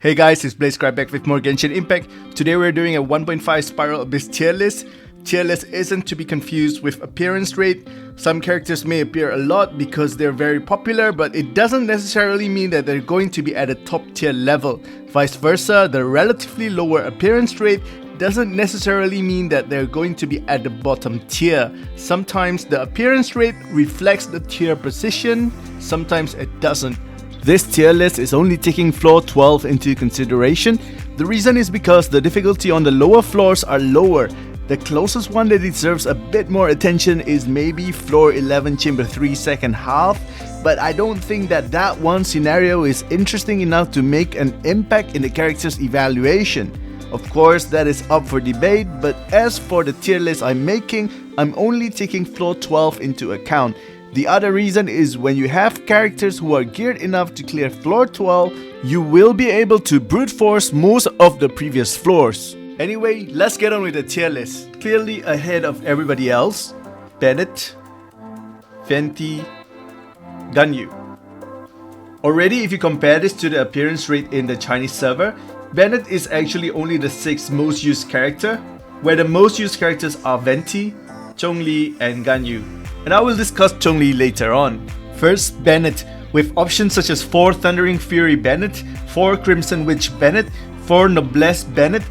Hey guys, it's Blaze back with more Genshin Impact. Today we're doing a 1.5 Spiral Abyss tier list. Tier list isn't to be confused with appearance rate. Some characters may appear a lot because they're very popular, but it doesn't necessarily mean that they're going to be at a top tier level. Vice versa, the relatively lower appearance rate doesn't necessarily mean that they're going to be at the bottom tier. Sometimes the appearance rate reflects the tier position, sometimes it doesn't. This tier list is only taking floor 12 into consideration. The reason is because the difficulty on the lower floors are lower. The closest one that deserves a bit more attention is maybe floor 11 chamber 3 second half, but I don't think that one scenario is interesting enough to make an impact in the character's evaluation. Of course, that is up for debate, but as for the tier list I'm making, I'm only taking floor 12 into account. The other reason is when you have characters who are geared enough to clear floor 12, you will be able to brute force most of the previous floors. Anyway, let's get on with the tier list. Clearly ahead of everybody else, Bennett, Venti, Ganyu. Already, if you compare this to the appearance rate in the Chinese server, Bennett is actually only the 6th most used character, where the most used characters are Venti, Zhongli and Ganyu. And I will discuss Zhongli later on. First, Bennett, with options such as 4 Thundering Fury Bennett, 4 Crimson Witch Bennett, 4 Noblesse Bennett,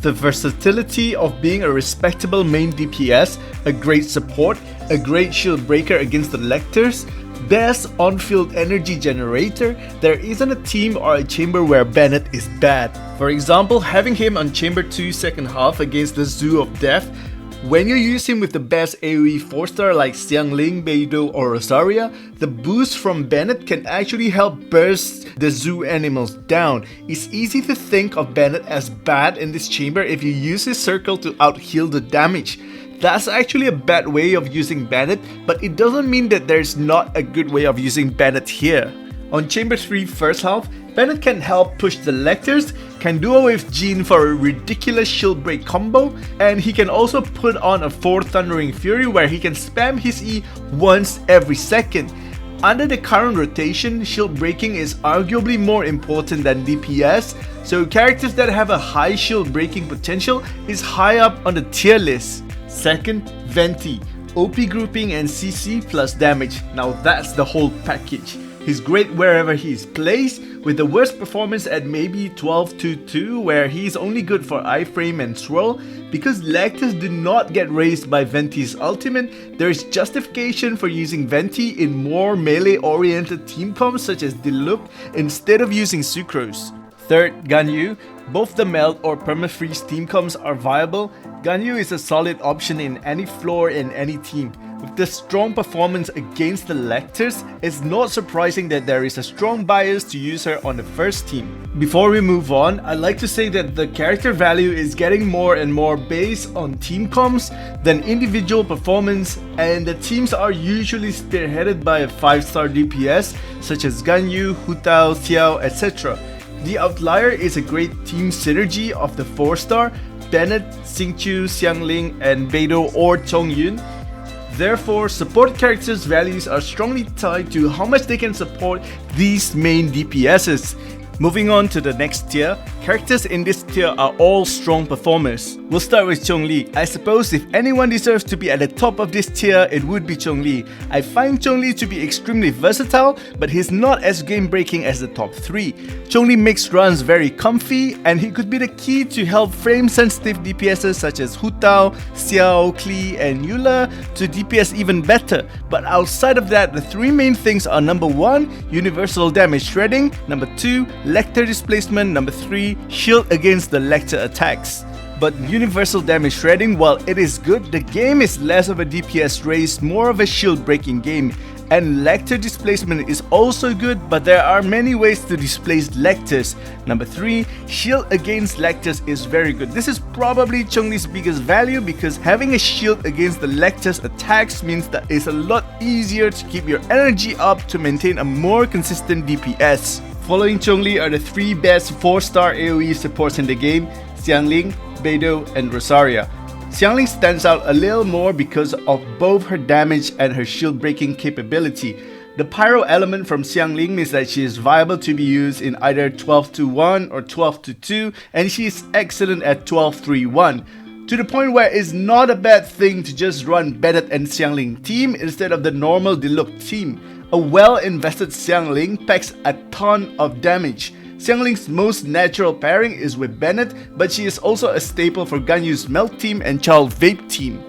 the versatility of being a respectable main DPS, a great support, a great shield breaker against the lectors, best on-field energy generator. There isn't a team or a chamber where Bennett is bad. For example, having him on chamber 2 second half against the Zoo of Death. When you use him with the best AoE 4-star like Xiangling, Beidou or Rosaria, the boost from Bennett can actually help burst the zoo animals down. It's easy to think of Bennett as bad in this chamber if you use his circle to out-heal the damage. That's actually a bad way of using Bennett, but it doesn't mean that there's not a good way of using Bennett here. On chamber 3 first half, Bennett can help push the lectors, can duo with Jean for a ridiculous shield break combo, and he can also put on a 4 Thundering Fury where he can spam his E once every second. Under the current rotation, shield breaking is arguably more important than DPS, so characters that have a high shield breaking potential is high up on the tier list. Second, Venti, OP grouping and CC plus damage. Now that's the whole package. He's great wherever he is placed, with the worst performance at maybe 12-2 where he's only good for iframe and swirl. Because lectors do not get raised by Venti's ultimate, there is justification for using Venti in more melee oriented team comps such as Diluc instead of using Sucrose. Third, Ganyu. Both the melt or permafreeze team comps are viable. Ganyu is a solid option in any floor in any team. With the strong performance against the lectors, it's not surprising that there is a strong bias to use her on the first team. Before we move on, I'd like to say that the character value is getting more and more based on team comps than individual performance, and the teams are usually spearheaded by a 5-star DPS such as Ganyu, Hutao, Xiao, etc. The outlier is a great team synergy of the 4-star, Bennett, Xingqiu, Xiangling, and Beidou or Chongyun. Therefore, support characters' values are strongly tied to how much they can support these main DPSs. Moving on to the next tier, characters in this tier are all strong performers. We'll start with Zhongli. I suppose if anyone deserves to be at the top of this tier, it would be Zhongli. I find Zhongli to be extremely versatile, but he's not as game-breaking as the top 3. Zhongli makes runs very comfy, and he could be the key to help frame-sensitive DPSs such as Hutao, Xiao, Klee, and Eula to DPS even better. But outside of that, the 3 main things are number 1, universal damage shredding, number 2, lector displacement, number 3, shield against the lector attacks. But universal damage shredding, while it is good, the game is less of a DPS race, more of a shield breaking game. And lector displacement is also good, but there are many ways to displace lectors. Number 3, shield against lectors is very good. This is probably Zhongli's biggest value because having a shield against the lectors attacks means that it's a lot easier to keep your energy up to maintain a more consistent DPS. Following Zhongli are the 3 best 4-star AoE supports in the game, Xiangling, Beidou, and Rosaria. Xiangling stands out a little more because of both her damage and her shield breaking capability. The pyro element from Xiangling means that she is viable to be used in either 12-1 or 12-2, and she is excellent at 12-3-1. To the point where it's not a bad thing to just run Bennett and Xiangling team instead of the normal Diluc team. A well-invested Xiangling packs a ton of damage. Xiangling's most natural pairing is with Bennett, but she is also a staple for Ganyu's Melt team and Childe Vape team.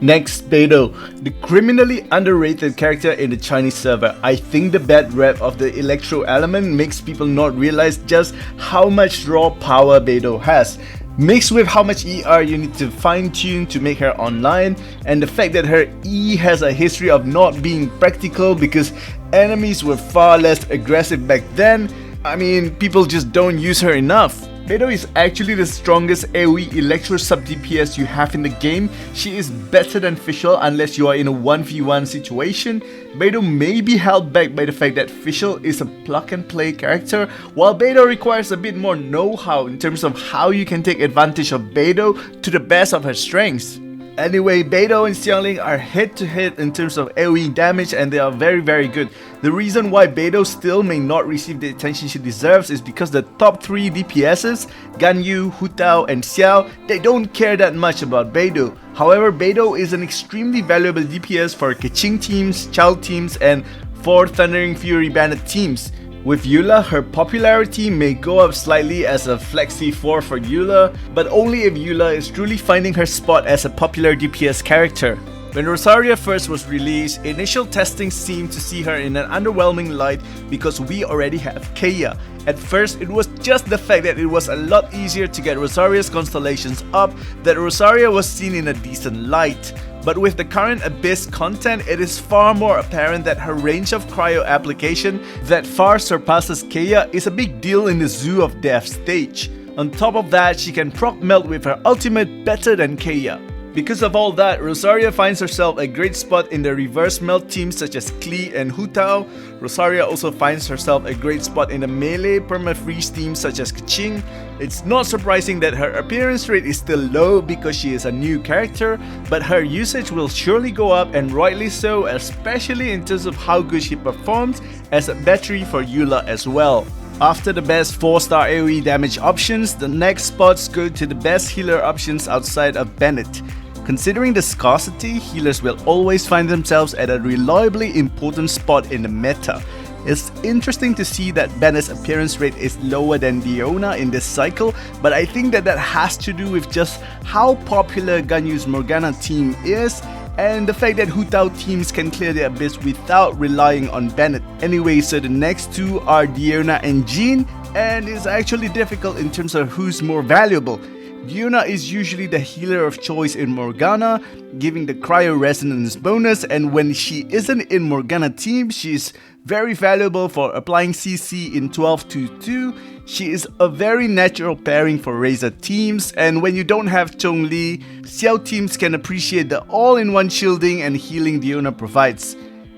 Next, Beidou, the criminally underrated character in the Chinese server. I think the bad rep of the Electro element makes people not realize just how much raw power Beidou has. Mixed with how much ER you need to fine-tune to make her online, and the fact that her E has a history of not being practical because enemies were far less aggressive back then. I mean, people just don't use her enough. Beidou is actually the strongest AoE Electro sub DPS you have in the game. She is better than Fischl unless you are in a 1v1 situation. Beidou may be held back by the fact that Fischl is a plug and play character, while Beidou requires a bit more know-how in terms of how you can take advantage of Beidou to the best of her strengths. Anyway, Beidou and Xiangling are head to head in terms of AoE damage, and they are very good. The reason why Beidou still may not receive the attention she deserves is because the top 3 DPSs, Ganyu, Hu Tao and Xiao, they don't care that much about Beidou. However, Beidou is an extremely valuable DPS for Keqing teams, Childe teams and 4 Thundering Fury Bennett teams. With Eula, her popularity may go up slightly as a flexi 4 for Eula, but only if Eula is truly finding her spot as a popular DPS character. When Rosaria first was released, initial testing seemed to see her in an underwhelming light because we already have Kaeya. At first, it was just the fact that it was a lot easier to get Rosaria's constellations up that Rosaria was seen in a decent light. But with the current Abyss content, it is far more apparent that her range of cryo application that far surpasses Kaeya is a big deal in the Zoo of Death stage. On top of that, she can proc melt with her ultimate better than Kaeya. Because of all that, Rosaria finds herself a great spot in the reverse melt teams such as Klee and Hu Tao. Rosaria also finds herself a great spot in the melee perma-freeze teams such as Keqing. It's not surprising that her appearance rate is still low because she is a new character, but her usage will surely go up, and rightly so, especially in terms of how good she performs as a battery for Eula as well. After the best 4-star AoE damage options, the next spots go to the best healer options outside of Bennett. Considering the scarcity, healers will always find themselves at a reliably important spot in the meta. It's interesting to see that Bennett's appearance rate is lower than Diona in this cycle, but I think that has to do with just how popular Ganyu's Morgana team is, and the fact that Hu Tao teams can clear the Abyss without relying on Bennett. Anyway, so the next two are Diona and Jean, and it's actually difficult in terms of who's more valuable. Diona is usually the healer of choice in Morgana, giving the cryo resonance bonus, and when she isn't in Morgana team, she is very valuable for applying CC in 12-2. She is a very natural pairing for Razor teams, and when you don't have Zhongli, Xiao teams can appreciate the all-in-one shielding and healing Diona provides.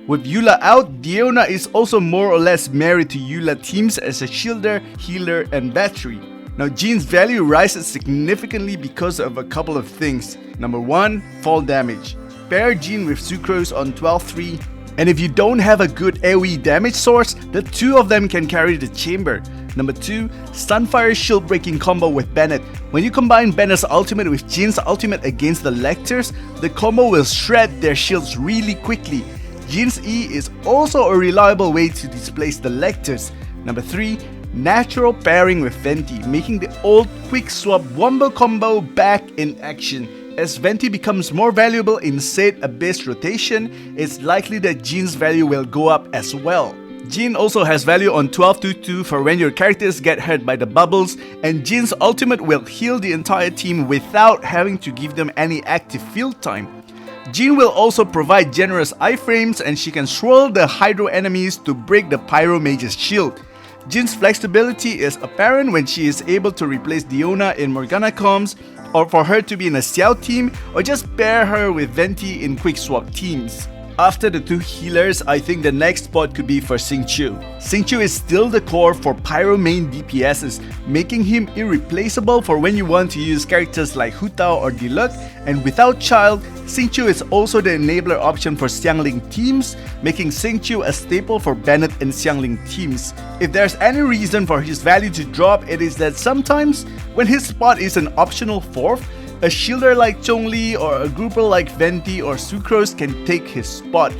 With Eula out, Diona is also more or less married to Eula teams as a shielder, healer and battery. Now, Jean's value rises significantly because of a couple of things. Number 1, fall damage. Pair Jean with Sucrose on 12-3, and if you don't have a good AoE damage source, the two of them can carry the chamber. Number 2, Sunfire shield breaking combo with Bennett. When you combine Bennett's ultimate with Jean's ultimate against the Lectors, the combo will shred their shields really quickly. Jean's E is also a reliable way to displace the Lectors. Number 3, natural pairing with Venti, making the old quick swap wombo combo back in action. As Venti becomes more valuable in said Abyss rotation, it's likely that Jean's value will go up as well. Jean also has value on 12-2 for when your characters get hurt by the bubbles, and Jean's ultimate will heal the entire team without having to give them any active field time. Jean will also provide generous iframes, and she can swirl the Hydro enemies to break the Pyro Mage's shield. Jean's flexibility is apparent when she is able to replace Diona in Morgana comms, or for her to be in a Xiao team, or just pair her with Venti in quick swap teams. After the two healers, I think the next spot could be for Xingqiu. Xingqiu is still the core for Pyro main DPSs, making him irreplaceable for when you want to use characters like Hu Tao or Diluc, and without Childe, Xingqiu is also the enabler option for Xiangling teams, making Xingqiu a staple for Bennett and Xiangling teams. If there's any reason for his value to drop, it is that sometimes, when his spot is an optional 4th, a shielder like Zhongli or a grouper like Venti or Sucrose can take his spot.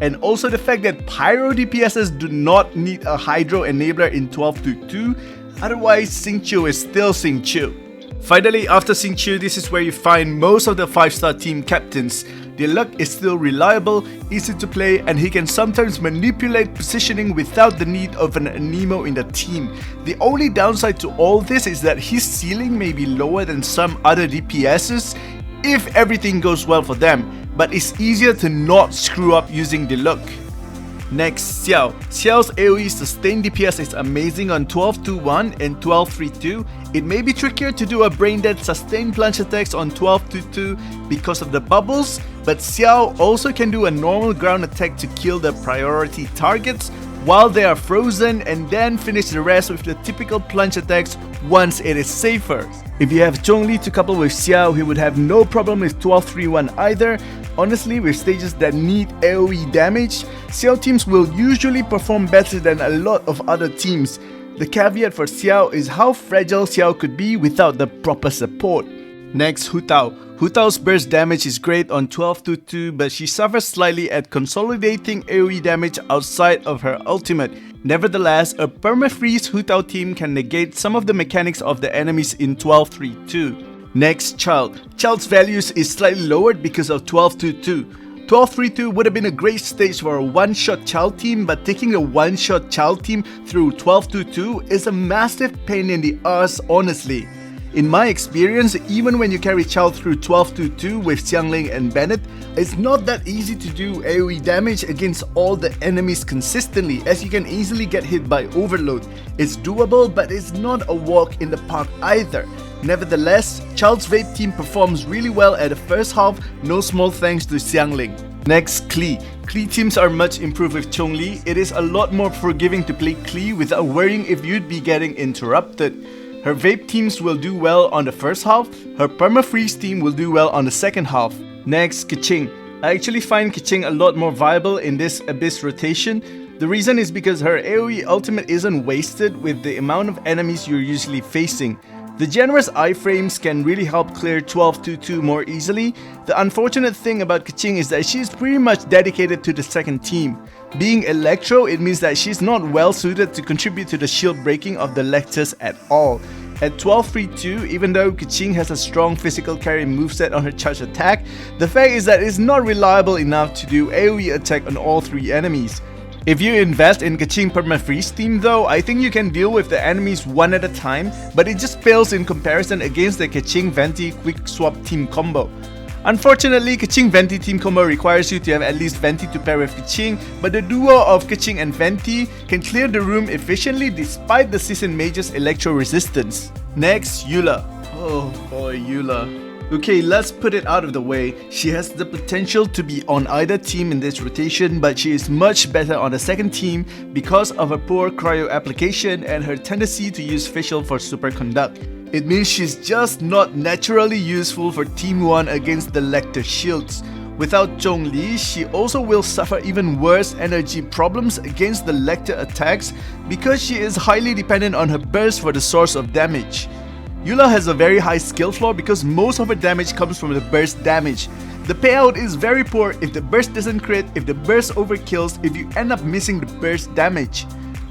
And also the fact that Pyro DPSs do not need a Hydro enabler in 12-2, otherwise Xingqiu is still Xingqiu. Finally, after Xingqiu, this is where you find most of the 5-star team captains. Diluc is still reliable, easy to play, and he can sometimes manipulate positioning without the need of an Anemo in the team. The only downside to all this is that his ceiling may be lower than some other DPSs if everything goes well for them, but it's easier to not screw up using Diluc. Next, Xiao. Xiao's AoE sustained DPS is amazing on 12-1 and 12-3. It may be trickier to do a brain-dead sustained plunge attacks on 12-2 because of the bubbles, but Xiao also can do a normal ground attack to kill the priority targets while they are frozen, and then finish the rest with the typical plunge attacks once it is safer. If you have Zhongli to couple with Xiao, he would have no problem with 12-3-1 either. Honestly, with stages that need AoE damage, Xiao teams will usually perform better than a lot of other teams. The caveat for Xiao is how fragile Xiao could be without the proper support. Next, Hu Tao. Hu Tao's burst damage is great on 12-2, but she suffers slightly at consolidating AoE damage outside of her ultimate. Nevertheless, a perma-freeze Hu Tao team can negate some of the mechanics of the enemies in 12-3. Next, Childe. Childe's values is slightly lowered because of 12-2. 12-3-2 would have been a great stage for a one-shot Childe team, but taking a one-shot Childe team through 12-2 is a massive pain in the ass, honestly. In my experience, even when you carry Childe through 12-2 with Xiangling and Bennett, it's not that easy to do AoE damage against all the enemies consistently, as you can easily get hit by overload. It's doable, but it's not a walk in the park either. Nevertheless, Childe's Vape team performs really well at the first half, no small thanks to Xiangling. Next, Klee. Klee teams are much improved with Zhongli. It is a lot more forgiving to play Klee without worrying if you'd be getting interrupted. Her Vape teams will do well on the first half, her Perma-Freeze team will do well on the second half. Next, Keqing. I actually find Keqing a lot more viable in this Abyss rotation. The reason is because her AoE ultimate isn't wasted with the amount of enemies you're usually facing. The generous iframes can really help clear 12-2 more easily. The unfortunate thing about Keqing is that she's pretty much dedicated to the second team. Being Electro, it means that she's not well suited to contribute to the shield breaking of the Lectors at all. At 12-3-2, even though Keqing has a strong physical carry moveset on her charge attack, the fact is that it's not reliable enough to do AoE attack on all three enemies. If you invest in Keqing Perma-Freeze team though, I think you can deal with the enemies one at a time, but it just fails in comparison against the Keqing Venti Quick Swap team combo. Unfortunately, Keqing Venti team combo requires you to have at least Venti to pair with Keqing, but the duo of Keqing and Venti can clear the room efficiently despite the Season Mage's Electro resistance. Next, Eula. Oh boy, Eula. Okay, let's put it out of the way. She has the potential to be on either team in this rotation, but she is much better on the second team because of her poor cryo application and her tendency to use Fischl for superconduct. It means she's just not naturally useful for Team 1 against the Lecter shields. Without Zhongli, she also will suffer even worse energy problems against the Lecter attacks because she is highly dependent on her burst for the source of damage. Eula has a very high skill floor because most of her damage comes from the burst damage. The payout is very poor if the burst doesn't crit, if the burst overkills, if you end up missing the burst damage.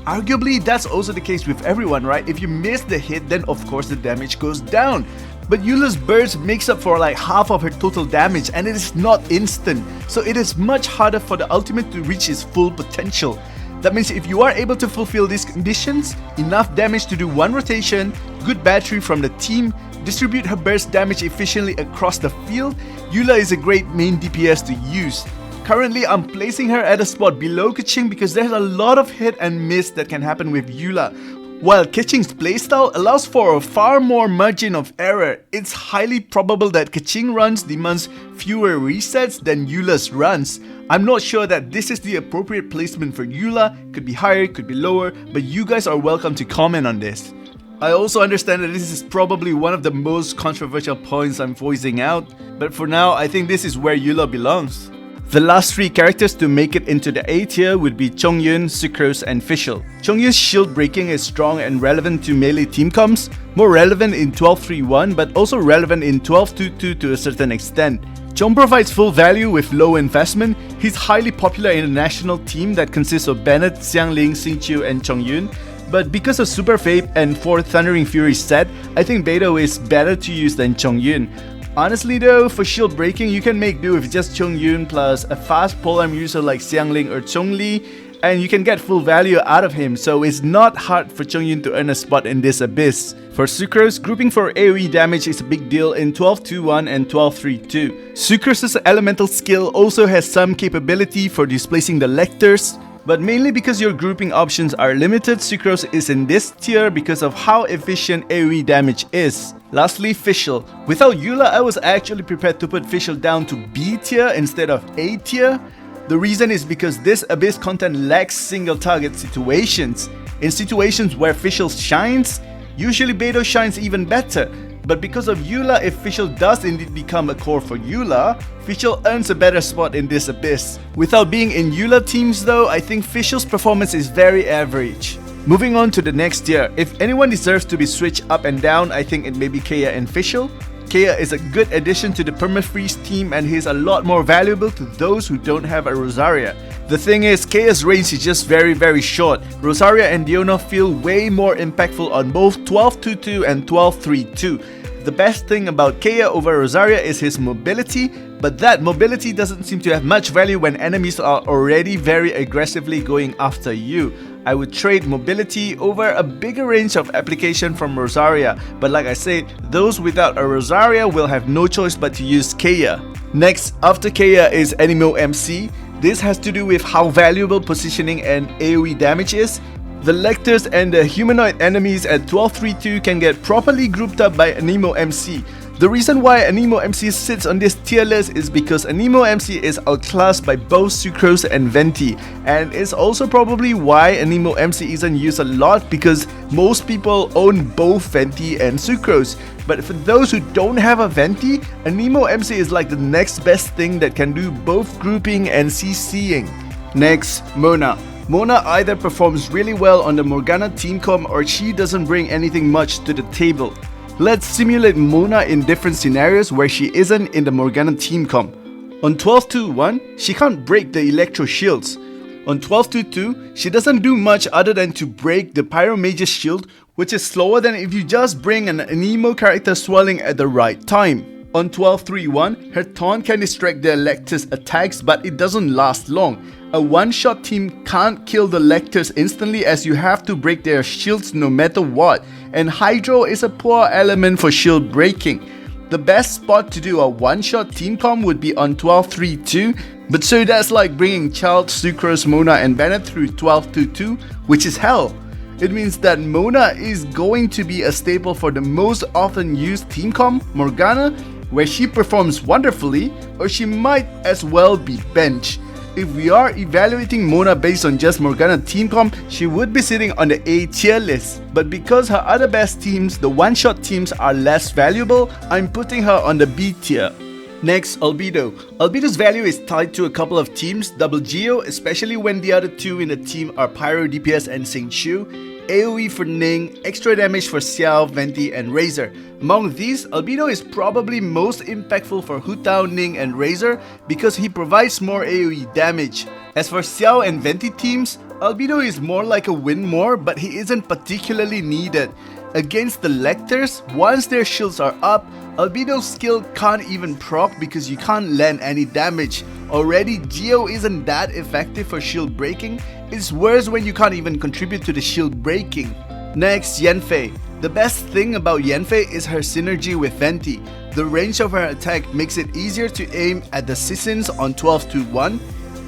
Arguably, that's also the case with everyone, right? If you miss the hit, then of course the damage goes down. But Eula's burst makes up for like half of her total damage and it is not instant, so it is much harder for the ultimate to reach its full potential. That means if you are able to fulfill these conditions, enough damage to do one rotation, good battery from the team, distribute her burst damage efficiently across the field, Eula is a great main DPS to use. Currently, I'm placing her at a spot below Keqing because there's a lot of hit and miss that can happen with Eula. While Keqing's playstyle allows for a far more margin of error, it's highly probable that Keqing runs demands fewer resets than Eula's runs. I'm not sure that this is the appropriate placement for Eula, could be higher, could be lower, but you guys are welcome to comment on this. I also understand that this is probably one of the most controversial points I'm voicing out, but for now I think this is where Eula belongs. The last 3 characters to make it into the A tier would be Chongyun, Sucrose and Fischl. Chongyun's shield breaking is strong and relevant to melee team comps, more relevant in 12-3-1 but also relevant in 12-2-2 to a certain extent. Chong provides full value with low investment. He's highly popular in a national team that consists of Bennett, Xiangling, Xingqiu and Chongyun. But because of Super Fate and 4 Thundering Fury set, I think Beidou is better to use than Chongyun. Honestly though, for shield breaking you can make do with just Chongyun plus a fast polearm user like Xiangling or Zhongli, and you can get full value out of him, so it's not hard for Chongyun to earn a spot in this abyss. For Sucrose, grouping for AoE damage is a big deal in 12-2-1 and 12-3-2. Sucrose's elemental skill also has some capability for displacing the lectors, but mainly because your grouping options are limited, Sucrose is in this tier because of how efficient AoE damage is. Lastly, Fischl. Without Eula, I was actually prepared to put Fischl down to B tier instead of A tier. The reason is because this Abyss content lacks single target situations. In situations where Fischl shines, usually Beidou shines even better. But because of Eula, if Fischl does indeed become a core for Eula, Fischl earns a better spot in this Abyss. Without being in Eula teams though, I think Fischl's performance is very average. Moving on to the next tier, if anyone deserves to be switched up and down, I think it may be Kaeya and Fischl. Kaeya is a good addition to the permafreeze team and he's a lot more valuable to those who don't have a Rosaria. The thing is, Kaeya's range is just very short. Rosaria and Diona feel way more impactful on both 12-2-2 and 12-3-2. The best thing about Kaeya over Rosaria is his mobility, but that mobility doesn't seem to have much value when enemies are already very aggressively going after you. I would trade mobility over a bigger range of application from Rosaria, but like I said, those without a Rosaria will have no choice but to use Kaeya. Next, after Kaeya is Anemo MC. This has to do with how valuable positioning and AoE damage is. The lectors and the humanoid enemies at 12-3-2 can get properly grouped up by Anemo MC. The reason why Anemo MC sits on this tier list is because Anemo MC is outclassed by both Sucrose and Venti, and it's also probably why Anemo MC isn't used a lot because most people own both Venti and Sucrose. But for those who don't have a Venti, Anemo MC is like the next best thing that can do both grouping and CCing. Next, Mona. Mona either performs really well on the Morgana team comp or she doesn't bring anything much to the table. Let's simulate Mona in different scenarios where she isn't in the Morgana team comp. On 12-2-1, she can't break the Electro shields. On 12-2-2, she doesn't do much other than to break the Pyromage's shield, which is slower than if you just bring an Anemo character swelling at the right time. On 12-3-1, her taunt can distract the Elector's attacks, but it doesn't last long. A one-shot team can't kill the Lectors instantly as you have to break their shields no matter what, and Hydro is a poor element for shield breaking. The best spot to do a one-shot team comp would be on 12-3-2, but so that's like bringing Childe, Sucrose, Mona and Bennett through 12-2-2, which is hell. It means that Mona is going to be a staple for the most often used team comp, Morgana, where she performs wonderfully, or she might as well be bench. If we are evaluating Mona based on just Morgana team comp, she would be sitting on the A tier list. But because her other best teams, the one-shot teams, are less valuable, I'm putting her on the B tier. Next, Albedo. Albedo's value is tied to a couple of teams, double Geo, especially when the other two in the team are Pyro DPS and Xingqiu, AoE for Ning, extra damage for Xiao, Venti and Razor. Among these, Albedo is probably most impactful for Hu Tao, Ning and Razor because he provides more AoE damage. As for Xiao and Venti teams, Albedo is more like a win more, but he isn't particularly needed. Against the Lectors, once their shields are up, Albedo's skill can't even proc because you can't land any damage. Already, Geo isn't that effective for shield breaking. It's worse when you can't even contribute to the shield breaking. Next, Yanfei. The best thing about Yanfei is her synergy with Venti. The range of her attack makes it easier to aim at the Sissons on 12-1.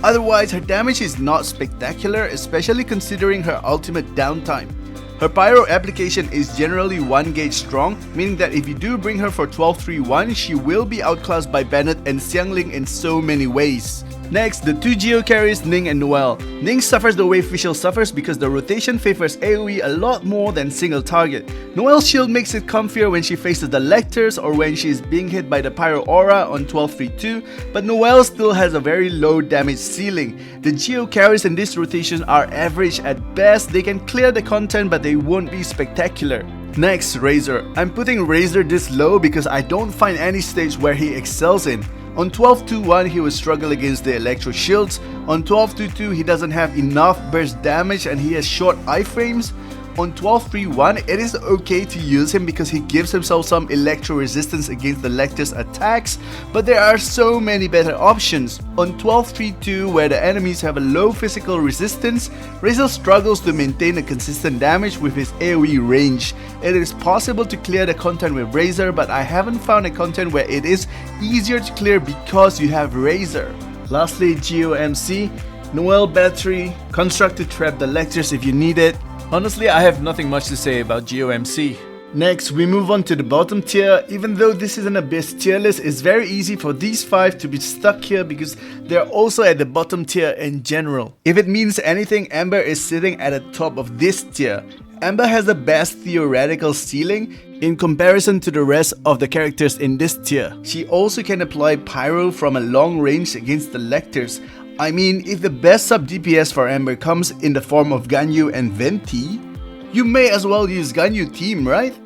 Otherwise, her damage is not spectacular, especially considering her ultimate downtime. Her pyro application is generally 1 gauge strong, meaning that if you do bring her for 12-3-1, she will be outclassed by Bennett and Xiangling in so many ways. Next, the 2 Geo carries Ning and Noelle. Ning suffers the way Fischl suffers because the rotation favors AoE a lot more than single target. Noelle's shield makes it comfier when she faces the lectors or when she is being hit by the pyro aura on 12-3-2, but Noelle still has a very low damage ceiling. The Geo carries in this rotation are average at best. They can clear the content but they won't be spectacular. Next, Razor. I'm putting Razor this low because I don't find any stage where he excels in. On 12-2-1 he will struggle against the electro shields. On 12-2-2 he doesn't have enough burst damage and he has short iframes. On 12-3-1 it is okay to use him because he gives himself some electro resistance against the lector's attacks, but there are so many better options. On 12-3-2 where the enemies have a low physical resistance, Razor struggles to maintain a consistent damage with his AoE range. It is possible to clear the content with Razor, but I haven't found a content where it is easier to clear because you have Razor. Lastly, Geo MC. Noelle battery, construct to trap the lectors if you need it. Honestly, I have nothing much to say about Geo MC. Next, we move on to the bottom tier. Even though this is an Abyss tier list, it's very easy for these 5 to be stuck here because they're also at the bottom tier in general. If it means anything, Amber is sitting at the top of this tier. Amber has the best theoretical ceiling in comparison to the rest of the characters in this tier. She also can apply pyro from a long range against the lectors. I mean, if the best sub DPS for Amber comes in the form of Ganyu and Venti, you may as well use Ganyu team, right?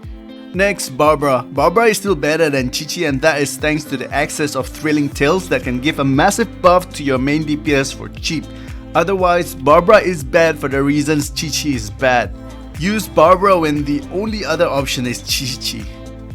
Next, Barbara. Barbara is still better than Qiqi, and that is thanks to the access of Thrilling Tales that can give a massive buff to your main DPS for cheap. Otherwise, Barbara is bad for the reasons Qiqi is bad. Use Barbara when the only other option is Qiqi.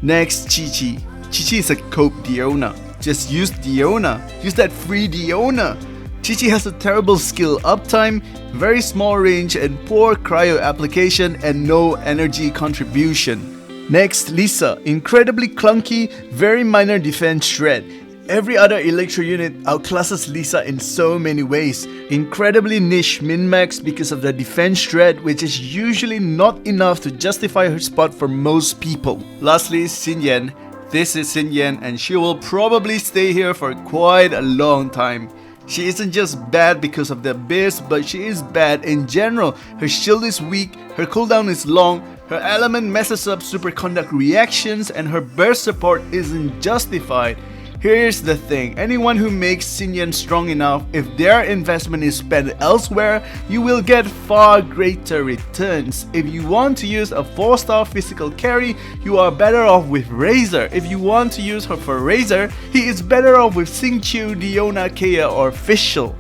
Next, Qiqi. Qiqi is a cope Diona. Just use Diona. Use that free Diona. Qiqi has a terrible skill uptime, very small range and poor cryo application and no energy contribution. Next, Lisa. Incredibly clunky, very minor defense shred. Every other electro unit outclasses Lisa in so many ways. Incredibly niche min-max because of the defense shred, which is usually not enough to justify her spot for most people. Lastly, Xinyan. This is Xinyan and she will probably stay here for quite a long time. She isn't just bad because of the Abyss, but she is bad in general. Her shield is weak, her cooldown is long, her element messes up superconduct reactions, and her burst support isn't justified. Here's the thing, anyone who makes Xinyan strong enough, if their investment is spent elsewhere, you will get far greater returns. If you want to use a 4-star physical carry, you are better off with Razor. If you want to use her for Razor, he is better off with Xingqiu, Diona, Kaeya or Fischl.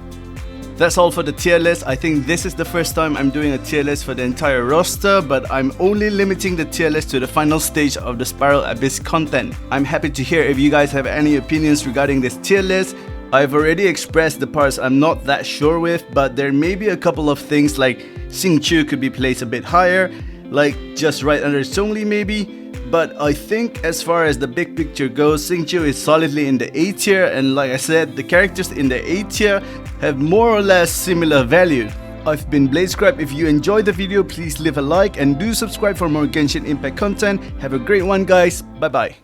That's all for the tier list. I think this is the first time I'm doing a tier list for the entire roster, but I'm only limiting the tier list to the final stage of the Spiral Abyss content. I'm happy to hear if you guys have any opinions regarding this tier list. I've already expressed the parts I'm not that sure with, but there may be a couple of things like Xingqiu could be placed a bit higher, like just right under Zhongli maybe. But I think as far as the big picture goes, Xingqiu is solidly in the A tier, and like I said, the characters in the A tier have more or less similar value. I've been Bladescribe. If you enjoyed the video, please leave a like and do subscribe for more Genshin Impact content. Have a great one guys, bye bye.